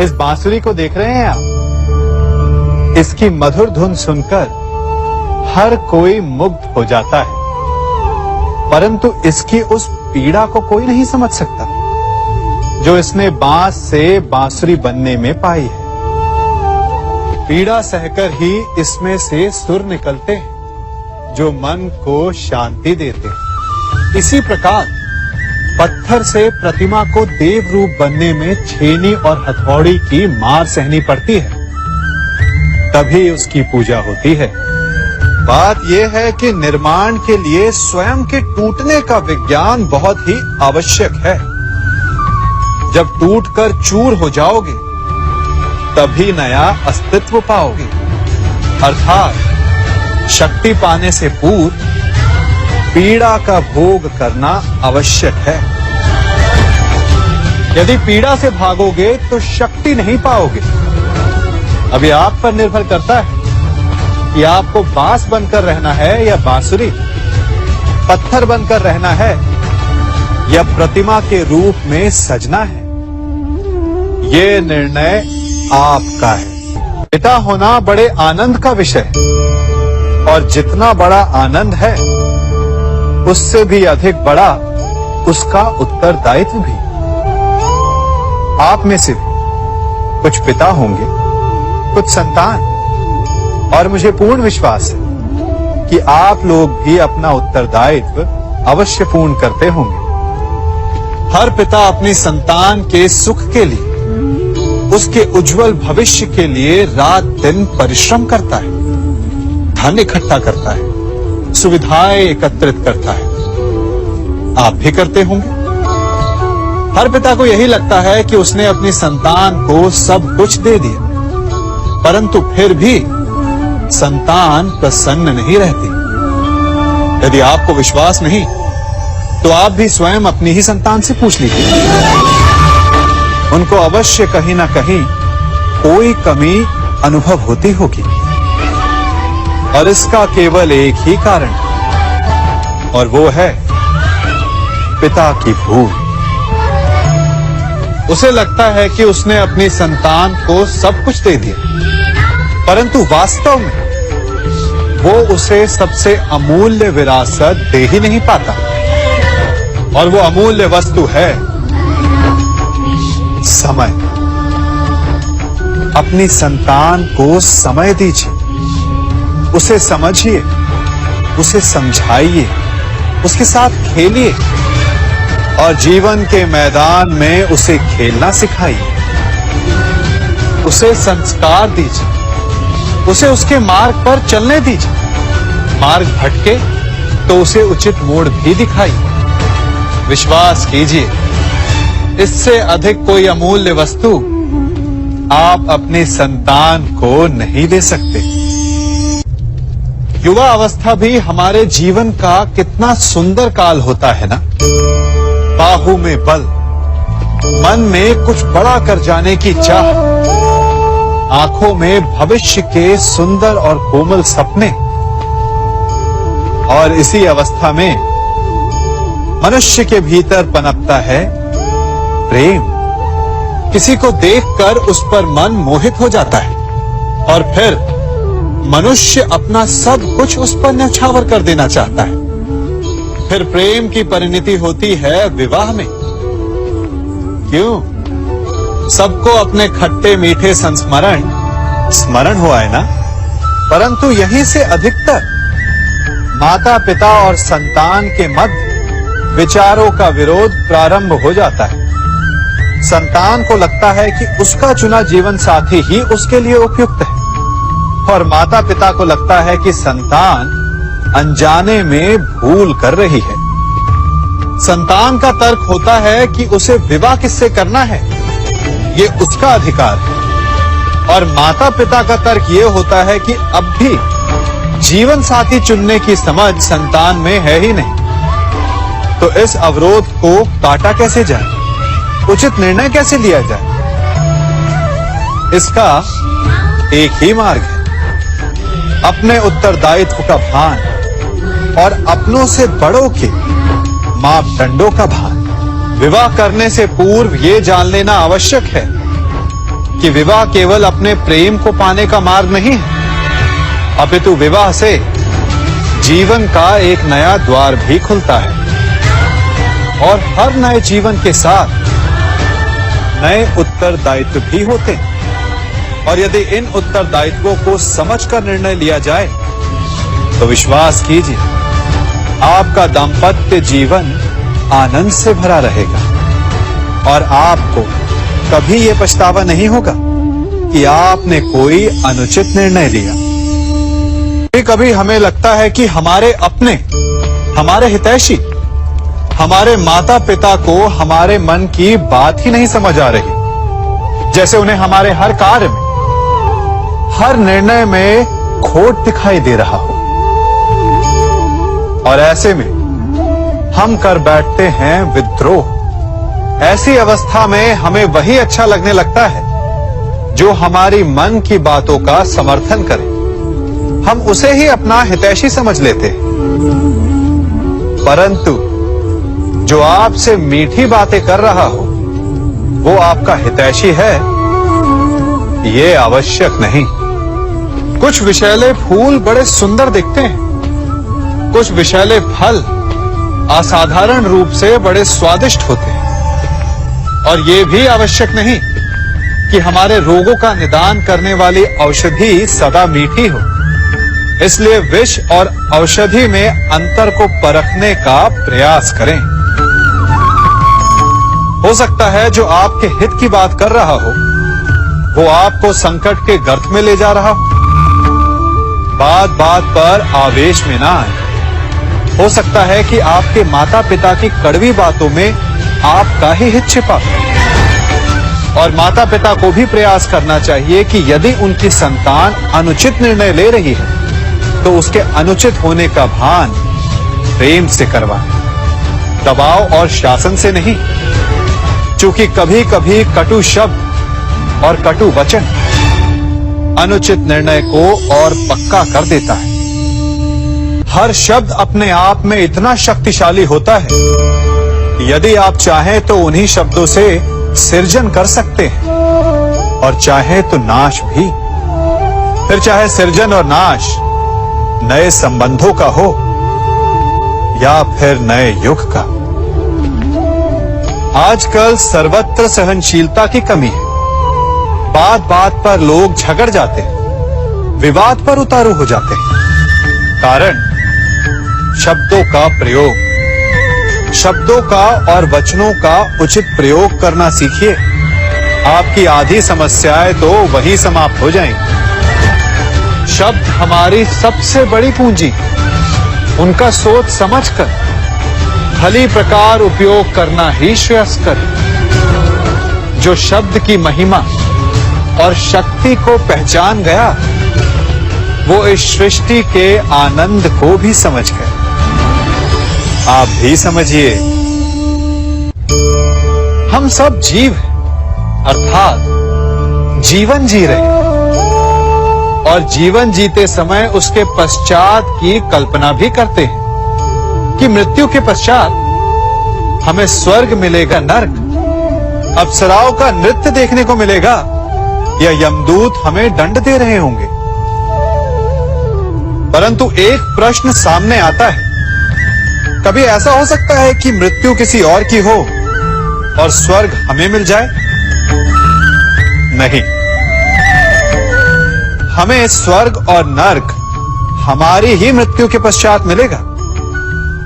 इस बांसुरी को देख रहे हैं आप? इसकी मधुर धुन सुनकर हर कोई मुग्ध हो जाता है, परंतु इसकी उस पीड़ा को कोई नहीं समझ सकता जो इसने बांस से बांसुरी बनने में पाई है। पीड़ा सहकर ही इसमें से सुर निकलते हैं जो मन को शांति देते हैं। इसी प्रकार पत्थर से प्रतिमा को देव रूप बनने में छेनी और हथौड़ी की मार सहनी पड़ती है, तभी उसकी पूजा होती है। बात यह है कि निर्माण के लिए स्वयं के टूटने का विज्ञान बहुत ही आवश्यक है। जब टूटकर चूर हो जाओगे तभी नया अस्तित्व पाओगे, अर्थात शक्ति पाने से पूर्व पीड़ा का भोग करना आवश्यक है। यदि पीड़ा से भागोगे तो शक्ति नहीं पाओगे। अभी आप पर निर्भर करता है कि आपको बांस बनकर रहना है या बांसुरी, पत्थर बनकर रहना है या प्रतिमा के रूप में सजना है। ये निर्णय आपका है। पिता होना बड़े आनंद का विषय है, और जितना बड़ा आनंद है उससे भी अधिक बड़ा उसका उत्तरदायित्व भी। आप में से कुछ पिता होंगे, कुछ संतान, और मुझे पूर्ण विश्वास है कि आप लोग भी अपना उत्तरदायित्व अवश्य पूर्ण करते होंगे। हर पिता अपनी संतान के सुख के लिए, उसके उज्जवल भविष्य के लिए रात दिन परिश्रम करता है, धन इकट्ठा करता है, सुविधाएं एकत्रित करता है। आप भी करते होंगे। हर पिता को यही लगता है कि उसने अपनी संतान को सब कुछ दे दिया, परंतु फिर भी संतान प्रसन्न नहीं रहती। यदि आपको विश्वास नहीं तो आप भी स्वयं अपनी ही संतान से पूछ लीजिए। उनको अवश्य कहीं ना कहीं कोई कमी अनुभव होती होगी, और इसका केवल एक ही कारण है, और वो है पिता की भूल। उसे लगता है कि उसने अपनी संतान को सब कुछ दे दिया, परंतु वास्तव में वो उसे सबसे अमूल्य विरासत दे ही नहीं पाता, और वो अमूल्य वस्तु है समय। अपनी संतान को समय दीजिए, उसे समझिए, उसे समझाइए, उसके साथ खेलिए, और जीवन के मैदान में उसे खेलना सिखाइए। उसे संस्कार दीजिए, उसे उसके मार्ग पर चलने दीजिए। मार्ग भटके तो उसे उचित मोड़ भी दिखाइए। विश्वास कीजिए, इससे अधिक कोई अमूल्य वस्तु आप अपनी संतान को नहीं दे सकते। युवा अवस्था भी हमारे जीवन का कितना सुंदर काल होता है ना। बाहु में बल, मन में कुछ बड़ा कर जाने की चाह, आंखों में भविष्य के सुंदर और कोमल सपने। और इसी अवस्था में मनुष्य के भीतर पनपता है प्रेम। किसी को देखकर उस पर मन मोहित हो जाता है, और फिर मनुष्य अपना सब कुछ उस पर न्यौछावर कर देना चाहता है। फिर प्रेम की परिणति होती है विवाह में। क्यों? सबको अपने खट्टे मीठे संस्मरण स्मरण हुआ है ना। परंतु यहीं से अधिकतर माता पिता और संतान के मध्य विचारों का विरोध प्रारंभ हो जाता है। संतान को लगता है कि उसका चुना जीवन साथी ही उसके लिए उपयुक्त है, और माता पिता को लगता है कि संतान अनजाने में भूल कर रही है। संतान का तर्क होता है कि उसे विवाह किससे करना है, ये उसका अधिकार है, और माता पिता का तर्क ये होता है कि अब भी जीवन साथी चुनने की समझ संतान में है ही नहीं। तो इस अवरोध को काटा कैसे जाए, उचित निर्णय कैसे लिया जाए? इसका एक ही मार्ग है, अपने उत्तरदायित्व का भान और अपनों से बड़ों के मापदंडों का भान। विवाह करने से पूर्व ये जान लेना आवश्यक है कि विवाह केवल अपने प्रेम को पाने का मार्ग नहीं है, अपितु विवाह से जीवन का एक नया द्वार भी खुलता है और हर नए जीवन के साथ नए उत्तरदायित्व भी होते हैं। और यदि इन उत्तरदायित्वों को समझकर निर्णय लिया जाए तो विश्वास कीजिए, आपका दाम्पत्य जीवन आनंद से भरा रहेगा और आपको कभी ये पछतावा नहीं होगा कि आपने कोई अनुचित निर्णय लिया। कभी हमें लगता है कि हमारे अपने, हमारे हितैषी, हमारे माता पिता को हमारे मन की बात ही नहीं समझ आ रही, जैसे उन्हें हमारे हर कार्य में, हर निर्णय में खोट दिखाई दे रहा हो। और ऐसे में हम कर बैठते हैं विद्रोह। ऐसी अवस्था में हमें वही अच्छा लगने लगता है जो हमारी मन की बातों का समर्थन करे। हम उसे ही अपना हितैषी समझ लेते हैं। परंतु जो आपसे मीठी बातें कर रहा हो वो आपका हितैषी है, ये आवश्यक नहीं। कुछ विषैले फूल बड़े सुंदर दिखते हैं, कुछ विषैले फल असाधारण रूप से बड़े स्वादिष्ट होते हैं। और ये भी आवश्यक नहीं कि हमारे रोगों का निदान करने वाली औषधि सदा मीठी हो। इसलिए विष और औषधि में अंतर को परखने का प्रयास करें। हो सकता है जो आपके हित की बात कर रहा हो वो आपको संकट के गर्त में ले जा रहा हो। बात बात पर आवेश में ना आए। हो सकता है कि आपके माता पिता की कड़वी बातों में आपका ही हित छिपा हो। और माता पिता को भी प्रयास करना चाहिए कि यदि उनकी संतान अनुचित निर्णय ले रही है तो उसके अनुचित होने का भान प्रेम से करवाएं, दबाव और शासन से नहीं। क्योंकि कभी कभी कटु शब्द और कटु वचन अनुचित निर्णय को और पक्का कर देता है। हर शब्द अपने आप में इतना शक्तिशाली होता है कि यदि आप चाहें तो उन्हीं शब्दों से सृजन कर सकते हैं और चाहे तो नाश भी। फिर चाहे सृजन और नाश नए संबंधों का हो या फिर नए युग का। आजकल सर्वत्र सहनशीलता की कमी है। बात बात पर लोग झगड़ जाते हैं, विवाद पर उतारू हो जाते हैं। कारण शब्दों का प्रयोग, शब्दों का और वचनों का उचित प्रयोग करना सीखिए। आपकी आधी समस्याएं तो वहीं समाप्त हो जाएंगी। शब्द हमारी सबसे बड़ी पूंजी, उनका सोच समझकर भली प्रकार उपयोग करना ही श्रेयस्कर। जो शब्द की महिमा और शक्ति को पहचान गया वो इस सृष्टि के आनंद को भी समझ गया। आप भी समझिए, हम सब जीव हैं, अर्थात जीवन जी रहे हैं और जीवन जीते समय उसके पश्चात की कल्पना भी करते हैं कि मृत्यु के पश्चात हमें स्वर्ग मिलेगा, नर्क, अप्सराओं का नृत्य देखने को मिलेगा या यमदूत हमें दंड दे रहे होंगे। परंतु एक प्रश्न सामने आता है, कभी ऐसा हो सकता है कि मृत्यु किसी और की हो और स्वर्ग हमें मिल जाए? नहीं, हमें स्वर्ग और नर्क हमारी ही मृत्यु के पश्चात मिलेगा।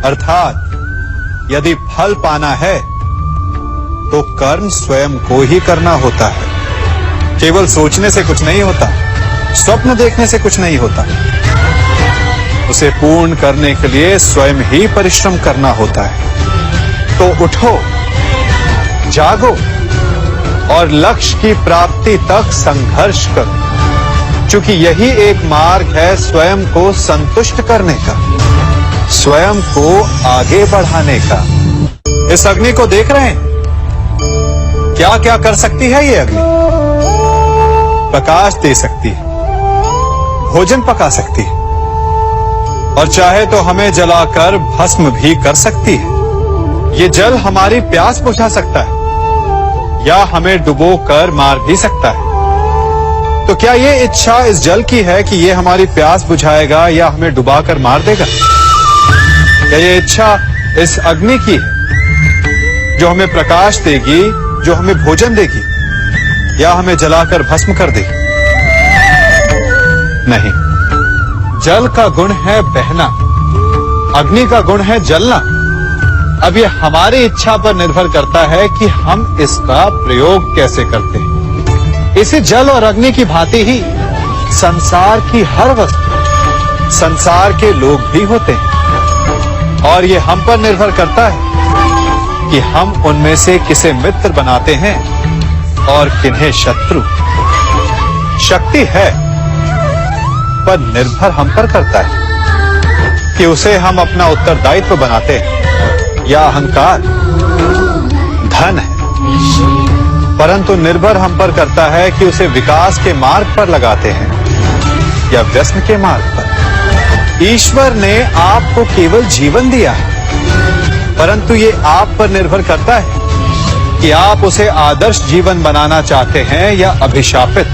अर्थात यदि फल पाना है तो कर्म स्वयं को ही करना होता है। केवल सोचने से कुछ नहीं होता, स्वप्न देखने से कुछ नहीं होता। उसे पूर्ण करने के लिए स्वयं ही परिश्रम करना होता है। तो उठो, जागो और लक्ष्य की प्राप्ति तक संघर्ष करो, क्योंकि यही एक मार्ग है स्वयं को संतुष्ट करने का, स्वयं को आगे बढ़ाने का। इस अग्नि को देख रहे हैं, क्या क्या कर सकती है ये अग्नि? प्रकाश दे सकती है, भोजन पका सकती है और चाहे तो हमें जलाकर भस्म भी कर सकती है। ये जल हमारी प्यास बुझा सकता है या हमें डुबो कर मार भी सकता है। तो क्या ये इच्छा इस जल की है कि ये हमारी प्यास बुझाएगा या हमें डुबाकर मार देगा? क्या ये इच्छा इस अग्नि की है जो हमें प्रकाश देगी, जो हमें भोजन देगी, या हमें जलाकर भस्म कर देगी? नहीं, जल का गुण है बहना, अग्नि का गुण है जलना। अब ये हमारी इच्छा पर निर्भर करता है कि हम इसका प्रयोग कैसे करते हैं। इसी जल और अग्नि की भांति ही संसार की हर वस्तु, संसार के लोग भी होते हैं, और ये हम पर निर्भर करता है कि हम उनमें से किसे मित्र बनाते हैं और किन्हें शत्रु। शक्ति है, पर निर्भर हम पर करता है कि उसे हम अपना उत्तरदायित्व बनाते हैं या अहंकार। धन है, परंतु निर्भर हम पर करता है कि उसे विकास के मार्ग पर लगाते हैं या व्यसन के मार्ग पर। ईश्वर ने आपको केवल जीवन दिया है, परंतु ये आप पर निर्भर करता है कि आप उसे आदर्श जीवन बनाना चाहते हैं या अभिशापित।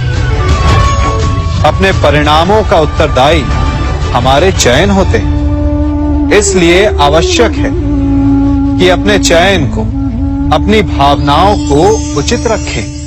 अपने परिणामों का उत्तरदायी हमारे चयन होते हैं। इसलिए आवश्यक है कि अपने चयन को, अपनी भावनाओं को उचित रखें।